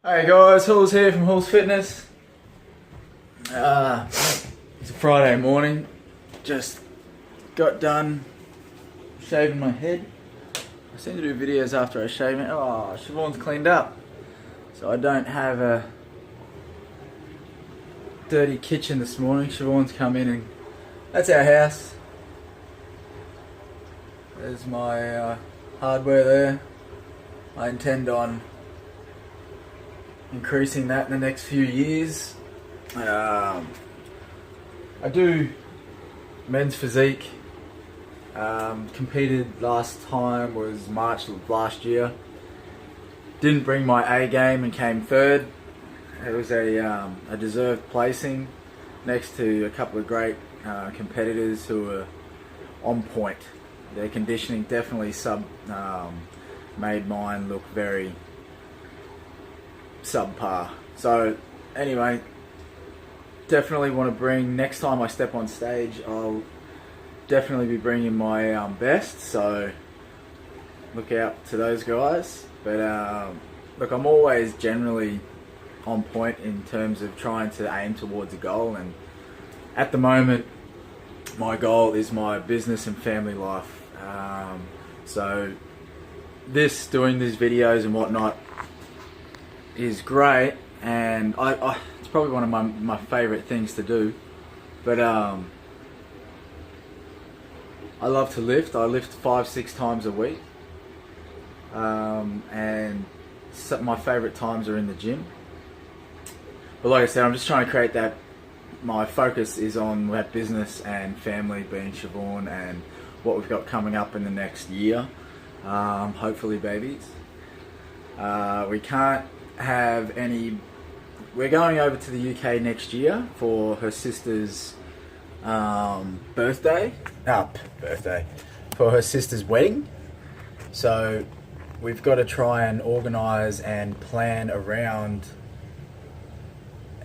Hey guys, Houls here from Houls Fitness. It's a Friday morning. Just got done shaving my head. I seem to do videos after I shave it. Oh, Siobhan's cleaned up. So I don't have a dirty kitchen this morning. Siobhan's come in and that's our house. There's my hardware there. I intend on increasing that in the next few years. I do men's physique. Competed last time was March of last year. Didn't bring my A game and came third. It was a deserved placing next to a couple of great competitors who were on point. Their conditioning definitely made mine look very subpar. So anyway, definitely want to bring, next time I step on stage, I'll definitely be bringing my best, so look out to those guys. But look, I'm always generally on point in terms of trying to aim towards a goal, and at the moment my goal is my business and family life. So doing these videos and whatnot is great, and it's probably one of my favorite things to do. But I love to lift. I lift 5-6 times a week, and my favorite times are in the gym. But like I said, I'm just trying to create that. My focus is on that business and family, being Siobhan, and what we've got coming up in the next year. Hopefully babies. We can't have any. We're going over to the UK next year for her sister's birthday for her sister's wedding, so we've got to try and organise and plan around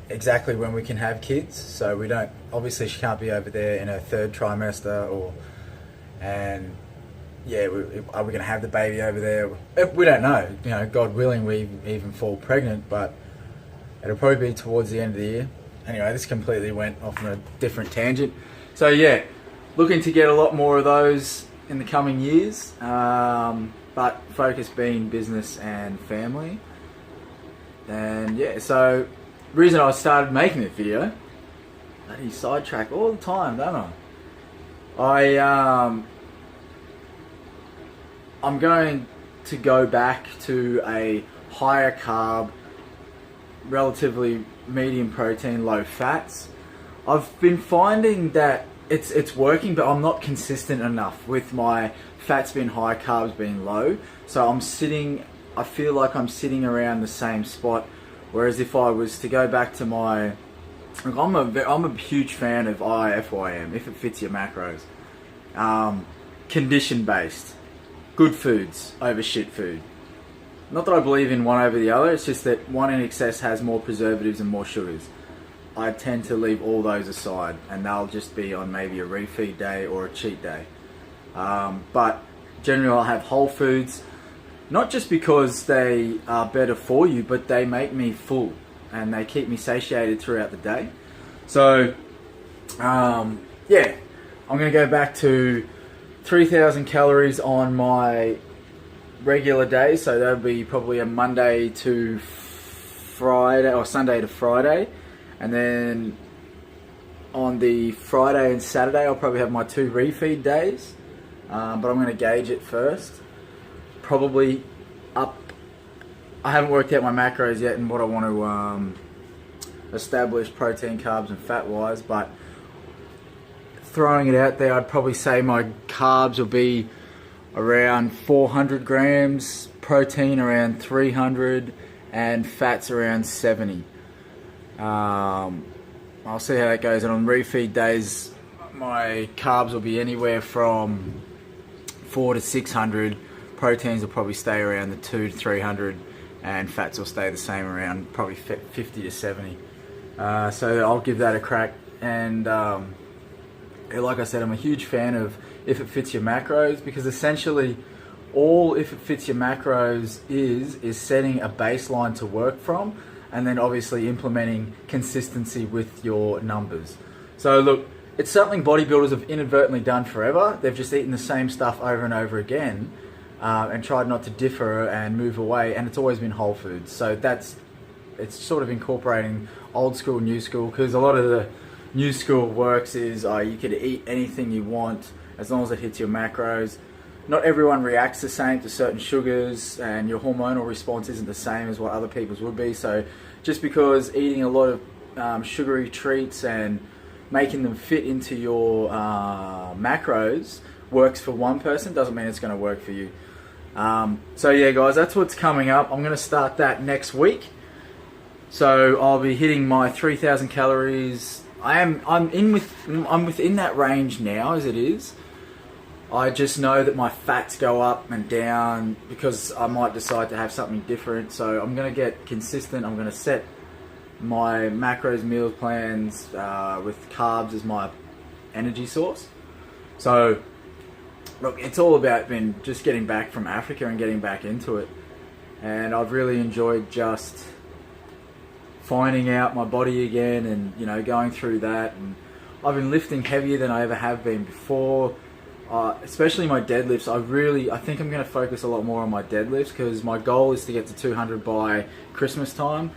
exactly when we can have kids. So we don't, obviously she can't be over there in her third trimester, and yeah, are we going to have the baby over there? We don't know. You know, God willing, we even fall pregnant, but it'll probably be towards the end of the year. Anyway, this completely went off on a different tangent. So yeah, looking to get a lot more of those in the coming years, but focus being business and family. And yeah, so the reason I started making this video, bloody sidetrack all the time, don't I? I'm going to go back to a higher carb, relatively medium protein, low fats. I've been finding that it's working, but I'm not consistent enough with my fats being high, carbs being low. So I feel like I'm sitting around the same spot. Whereas if I was to go back to my, look, I'm a huge fan of REIGNITE, if it fits your macros. Condition based. Good foods over shit food. Not that I believe in one over the other, it's just that one in excess has more preservatives and more sugars. I tend to leave all those aside, and they'll just be on maybe a refeed day or a cheat day. But generally I'll have whole foods, not just because they are better for you, but they make me full and they keep me satiated throughout the day. So yeah, I'm going to go back to 3,000 calories on my regular day, so that'll be probably a Monday to Friday or Sunday to Friday, and then on the Friday and Saturday I'll probably have my 2 refeed days, but I'm going to gauge it first. Probably up, I haven't worked out my macros yet and what I want to establish protein, carbs and fat wise, but throwing it out there, I'd probably say my carbs will be around 400 grams, protein around 300, and fats around 70. I'll see how that goes, and on refeed days my carbs will be anywhere from 400 to 600, proteins will probably stay around the 200 to 300, and fats will stay the same around probably 50 to 70. So I'll give that a crack, and like I said, I'm a huge fan of if it fits your macros, because essentially All If It Fits Your Macros is setting a baseline to work from, and then obviously implementing consistency with your numbers. So look, it's something bodybuilders have inadvertently done forever. They've just eaten the same stuff over and over again, and tried not to differ and move away, and it's always been whole foods. So it's sort of incorporating old school, new school, because a lot of the new school works is you could eat anything you want as long as it hits your macros. Not everyone reacts the same to certain sugars, and your hormonal response isn't the same as what other people's would be. So just because eating a lot of sugary treats and making them fit into your macros works for one person doesn't mean it's going to work for you. So yeah guys, that's what's coming up. I'm going to start that next week. So I'll be hitting my 3,000 calories. I'm within that range now as it is. I just know that my fats go up and down because I might decide to have something different. So I'm going to get consistent. I'm going to set my macros, meal plans with carbs as my energy source. So look, it's all about just getting back from Africa and getting back into it. And I've really enjoyed just finding out my body again, and you know, going through that. And I've been lifting heavier than I ever have been before. Especially my deadlifts. I think I'm going to focus a lot more on my deadlifts, because my goal is to get to 200 by Christmas time.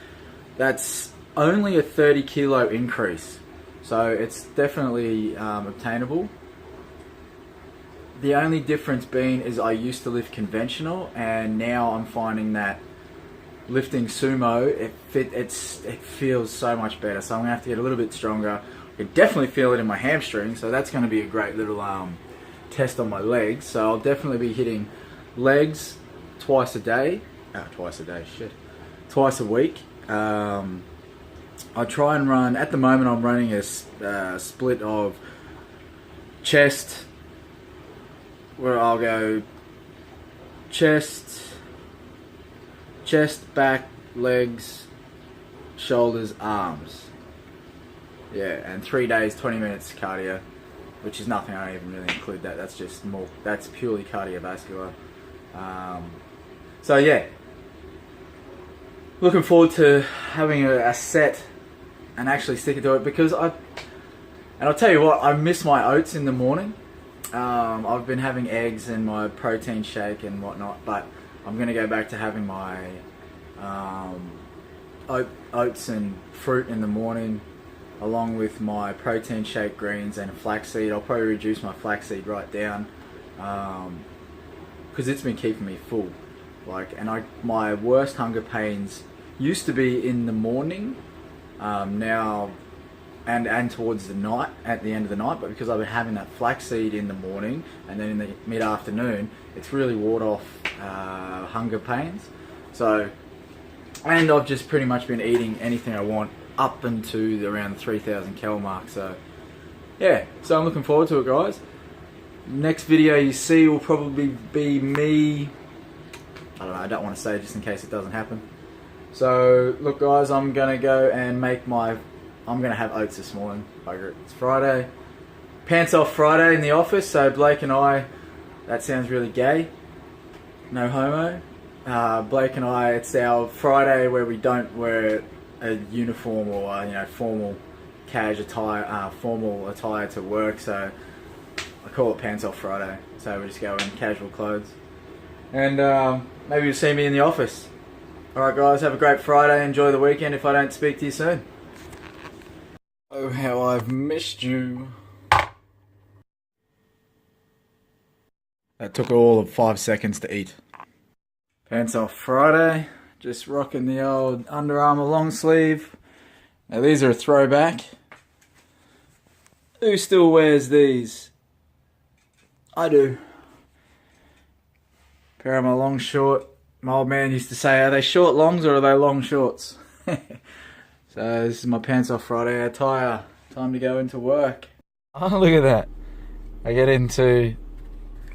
That's only a 30 kilo increase, so it's definitely obtainable. The only difference being is I used to lift conventional, and now I'm finding that lifting sumo, it feels so much better. So I'm going to have to get a little bit stronger. I can definitely feel it in my hamstring, so that's going to be a great little test on my legs. So I'll definitely be hitting legs twice a week. I try and run, at the moment I'm running a split of chest, where I'll go chest, back, legs, shoulders, arms. Yeah, and 3 days, 20 minutes cardio, which is nothing. I don't even really include that. That's just more, that's purely cardiovascular. So yeah, looking forward to having a set and actually sticking to it, because I'll tell you what, I miss my oats in the morning. I've been having eggs and my protein shake and whatnot, but I'm going to go back to having my oats and fruit in the morning, along with my protein shake, greens, and flaxseed. I'll probably reduce my flaxseed right down, because it's been keeping me full. My worst hunger pains used to be in the morning, now and towards the night, at the end of the night, but because I've been having that flaxseed in the morning and then in the mid-afternoon, it's really ward off hunger pains. So, and I've just pretty much been eating anything I want up into around the 3,000 cal mark. So yeah, so I'm looking forward to it, guys. Next video you see will probably be me, I don't know, I don't want to say just in case it doesn't happen. So look guys, I'm gonna go and I'm gonna have oats this morning. It's Friday, pants off Friday in the office. So Blake and I, that sounds really gay, no homo. Blake and I, it's our Friday where we don't wear a uniform or formal formal attire to work. So I call it pants off Friday. So we just go in casual clothes, and maybe you'll see me in the office. Alright guys, have a great Friday, enjoy the weekend if I don't speak to you soon. Oh, how I've missed you. That took all of 5 seconds to eat. Pants off Friday, just rocking the old Under Armour long sleeve. Now these are a throwback. Who still wears these? I do. Pair of my long short. My old man used to say, are they short longs or are they long shorts? So this is my pants off Friday attire. Time to go into work. Oh, look at that. I get into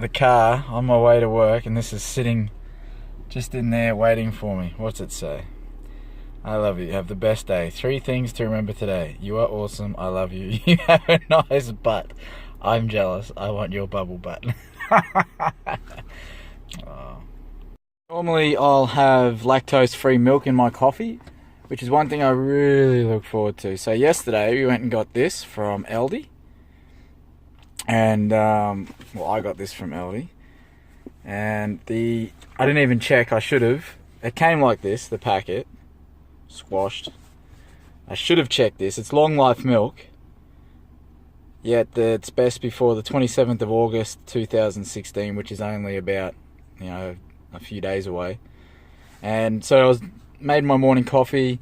the car on my way to work, and this is sitting just in there waiting for me. What's it say? I love you. Have the best day. 3 things to remember today. You are awesome. I love you. You have a nice butt. I'm jealous. I want your bubble butt. Normally I'll have lactose-free milk in my coffee, which is one thing I really look forward to. So yesterday we went and got this from Aldi. And, well, I got this from Aldi. And I didn't even check, I should have. It came like this, the packet. Squashed. I should have checked this. It's long life milk. Yet it's best before the 27th of August 2016, which is only about, a few days away. And so I made my morning coffee.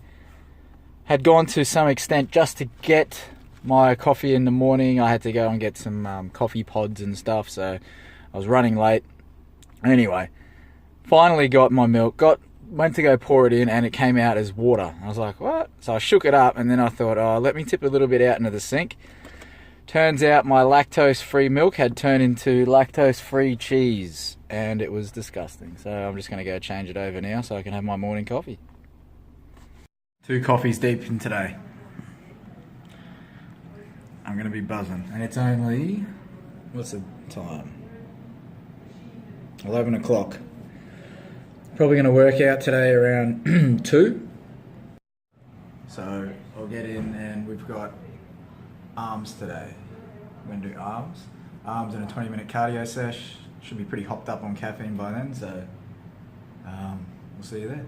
Had gone to some extent just to get my coffee in the morning. I had to go and get some coffee pods and stuff, so I was running late. Anyway, finally got my milk, went to go pour it in, and it came out as water. I was like, what? So I shook it up, and then I thought, oh, let me tip a little bit out into the sink. Turns out my lactose-free milk had turned into lactose-free cheese, and it was disgusting. So I'm just going to go change it over now so I can have my morning coffee. 2 coffees deep in today. I'm going to be buzzing. And it's only, what's the time? 11 o'clock. Probably going to work out today around 2. So I'll get in, and we've got arms today. We're going to do arms and a 20-minute cardio sesh. Should be pretty hopped up on caffeine by then, so we'll see you there.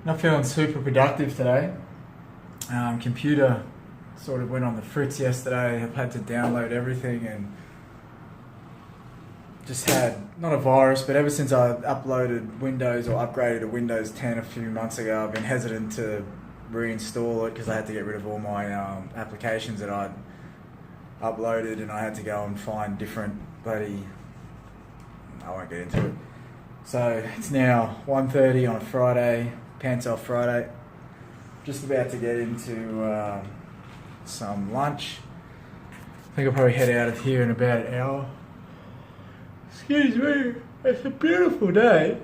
Not feeling super productive today. Computer sort of went on the fritz yesterday. I've had to download everything, and just had, not a virus, but ever since I uploaded Windows or upgraded to Windows 10 a few months ago, I've been hesitant to reinstall it because I had to get rid of all my applications that I'd uploaded, and I had to go and find different bloody, I won't get into it. So it's now 1:30 on a Friday, pants off Friday. Just about to get into some lunch. I think I'll probably head out of here in about an hour. Excuse me, it's a beautiful day.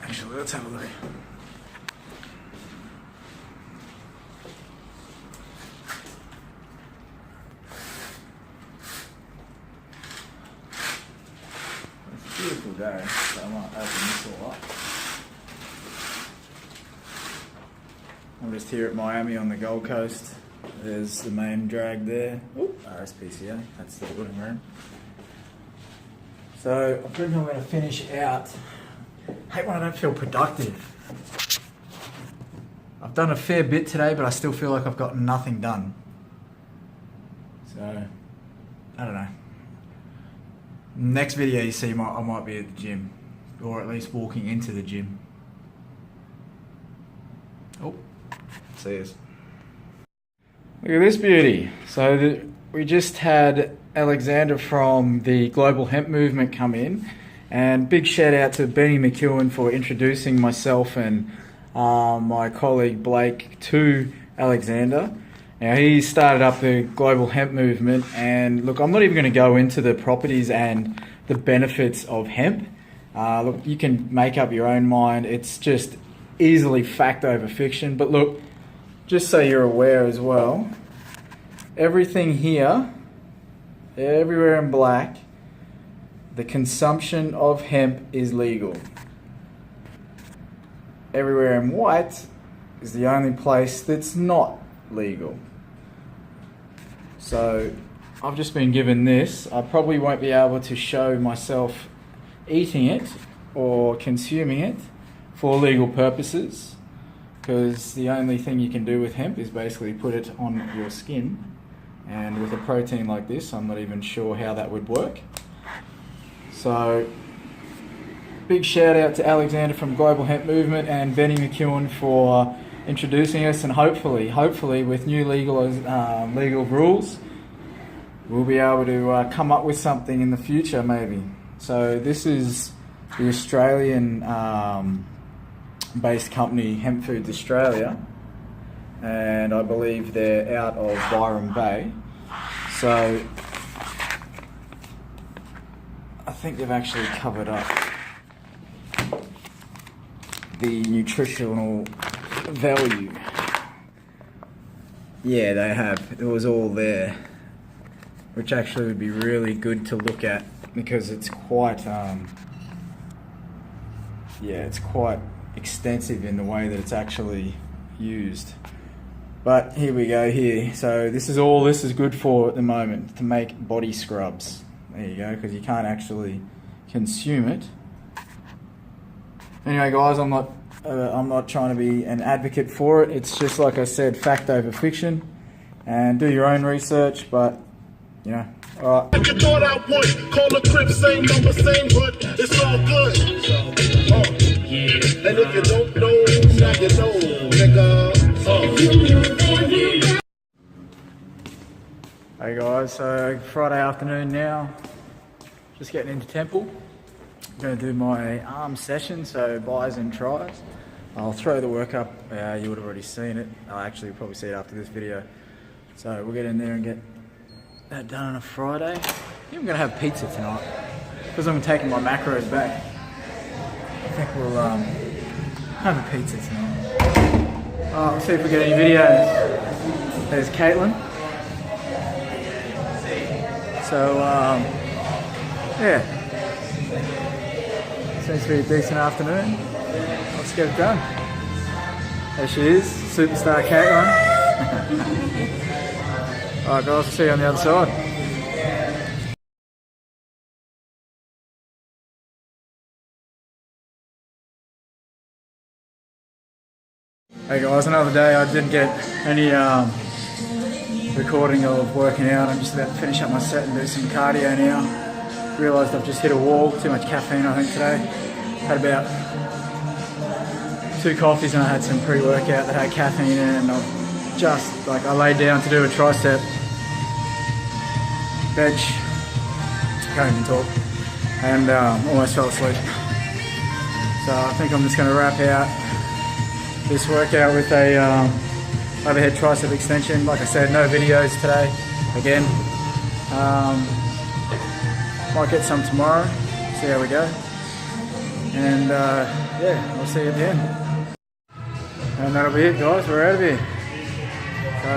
Actually, let's have a look. Beautiful day, so I might open this all up. I'm just here at Miami on the Gold Coast. There's the main drag there. Ooh, RSPCA, that's the living room. So I think I'm going to finish out. I hate when I don't feel productive. I've done a fair bit today, but I still feel like I've got nothing done. So, I don't know. Next video you see, I might be at the gym, or at least walking into the gym. Oh, see us. Look at this beauty. So we just had Alexander from the Global Hemp Movement come in, and big shout out to Benny McEwen for introducing myself and my colleague Blake to Alexander. Now, he started up the Global Hemp Movement, and look, I'm not even going to go into the properties and the benefits of hemp. Look, you can make up your own mind. It's just easily fact over fiction. But look, just so you're aware as well, everything here, everywhere in black, the consumption of hemp is legal. Everywhere in white is the only place that's not legal. So I've just been given this. I probably won't be able to show myself eating it or consuming it for legal purposes, because the only thing you can do with hemp is basically put it on your skin, and with a protein like this, I'm not even sure how that would work. So big shout out to Alexander from Global Hemp Movement and Benny McEwen for introducing us, and hopefully with new legal rules, we'll be able to come up with something in the future maybe. So this is the Australian based company Hemp Foods Australia, and I believe they're out of Byron Bay. So I think they've actually covered up the nutritional value. Yeah, they have. It was all there. which actually would be really good to look at because it's quite, yeah, it's quite extensive in the way that it's actually used. But here we go here. So this is all this is good for at the moment, to make body scrubs. There you go, because you can't actually consume it. Anyway guys, I'm not trying to be an advocate for it. It's just like I said, fact over fiction, and do your own research. But you know, all right. You thought I would call a crib, same number, same hood. It's all good. Yeah. And if you don't know, now you know, nigga. Hey guys, so Friday afternoon now. Just getting into temple. I'm going to do my arm session, so buys and tries. I'll throw the work up, you would have already seen it. I'll actually probably see it after this video. So we'll get in there and get that done on a Friday. I think I'm going to have pizza tonight, because I'm taking my macros back. I think we'll have a pizza tonight. We'll see if we get any videos. There's Caitlin. So, yeah. Seems to be a decent afternoon. Let's get it done. There she is, superstar Caitlin. Alright guys, I'll see you on the other side. Hey guys, another day. I didn't get any recording of working out. I'm just about to finish up my set and do some cardio now. Realised I've just hit a wall, too much caffeine I think today. Had about 2 coffees and I had some pre-workout that had caffeine in it, and I've just, like, I laid down to do a tricep bench, can't even talk, and almost fell asleep. So I think I'm just going to wrap out this workout with a overhead tricep extension. Like I said, no videos today, again. Might get some tomorrow, see how we go. And yeah, I'll see you at the end. And that'll be it guys, we're out of here. So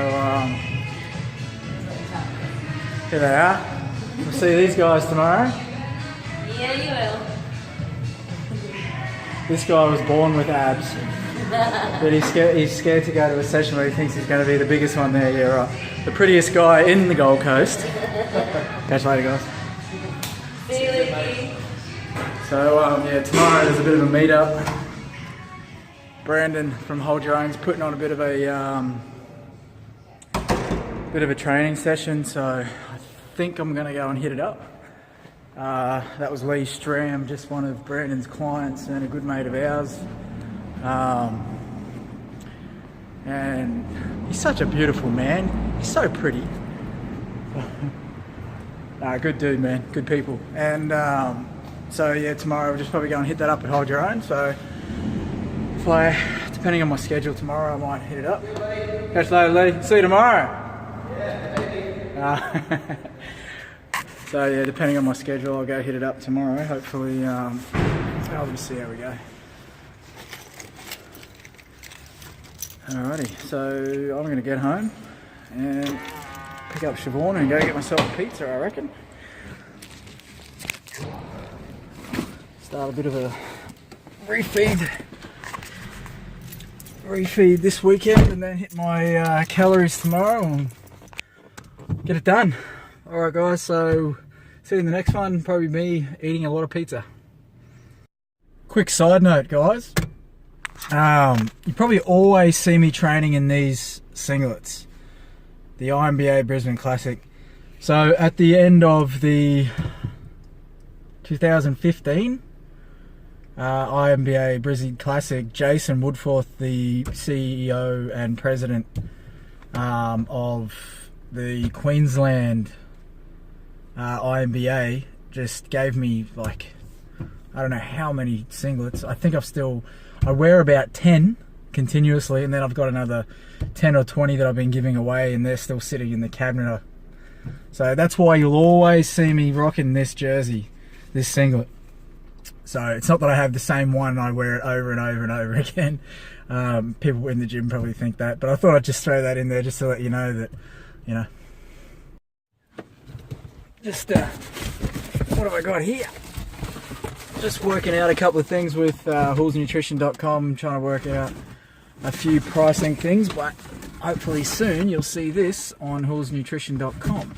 here they are. We'll see these guys tomorrow. Yeah, you will. This guy was born with abs. But he's scared to go to a session where he thinks he's going to be the biggest one there. Yeah, right. The prettiest guy in the Gold Coast. Catch you later guys. See you later. So yeah, tomorrow there's a bit of a meet-up. Brandon from Hold Your Own's putting on a bit of a training session, so I think I'm going to go and hit it up. That was Lee Stram, just one of Brandon's clients and a good mate of ours. And he's such a beautiful man. He's so pretty. Good dude, man. Good people. And so yeah, tomorrow we'll just probably go and hit that up at Hold Your Own. So if depending on my schedule tomorrow, I might hit it up. Catch you later, Lee. See you tomorrow. So yeah, depending on my schedule, I'll go hit it up tomorrow. Hopefully, I'll just see how we go. Alrighty, so I'm going to get home and pick up Siobhan and go get myself a pizza, I reckon. Start a bit of a refeed this weekend, and then hit my calories tomorrow and get it done. Alright guys, so see you in the next one. Probably me eating a lot of pizza. Quick side note guys. You probably always see me training in these singlets. The IMBA Brisbane Classic. So at the end of the 2015 IMBA Brisbane Classic, Jason Woodforth, the CEO and president of the Queensland IMBA, just gave me, like, I don't know how many singlets. I think I wear about 10 continuously, and then I've got another 10 or 20 that I've been giving away, and they're still sitting in the cabinet. So that's why you'll always see me rocking this jersey, this singlet. So it's not that I have the same one and I wear it over and over and over again. People in the gym probably think that, but I thought I'd just throw that in there just to let you know that, you know. Just, what have I got here? Just working out a couple of things with Houls.nutrition.com, trying to work out a few pricing things, but hopefully soon you'll see this on Houls.nutrition.com.